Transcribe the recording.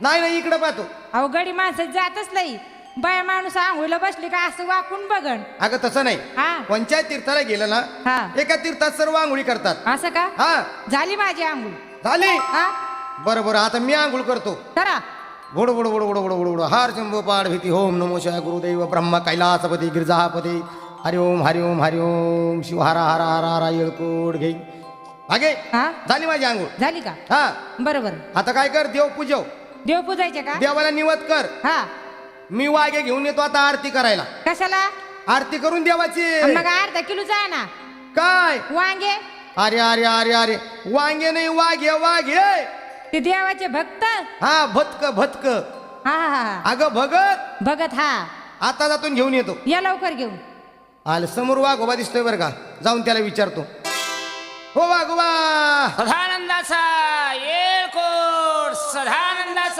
नाही नाही इकडे पाहतो. अहो गडी माणसं जातच नाही. बाया माणूस आंघोळीला बसली का असं वाकून बघण. अगं तसं नाही. हा पंचायत तीर्थाला गेलं ना हा एका तीर्थात सर्व आंघोळी करतात. असं का? हा झाली माझी आंघोळ. झाली. हा बरं बरं आता मी आंघोळ करतो. करा. बुड बुड बुड बुड बुड बुड हार शंभो पाठ भीती ओम नमो शिवाय गुरुदेव ब्रह्मा कैलासपती गिरिजापती हरिओम हरिओम हरिओम शिव हरा हरा हरा हरा येळकोट घे. आगे हा झाली माझी आंघोळ. झाली का? हा बरोबर. आता काय कर देव पूजव. देव पूजायचे का? देवाला निवत कर. हा मी वागे घेऊन येतो आता आरती करायला. कशाला? आरती करून देवाची. मग अर्धा किलोचा आहे ना काय? वांगे. अरे अरे अरे अरे वांगे नाही वाघे वाघे. ते देवाचे भक्त. हा भतक भतक. हा हा हा अगं भगत. भगत. हा आता जातून घेऊन येतो. या लवकर घेऊन. आलं समोर वाघोबा दिसतोय बरं का. जाऊन त्याला विचारतो. हो वाघोबा. सदानंदाचा येळकोट सदानंदाचा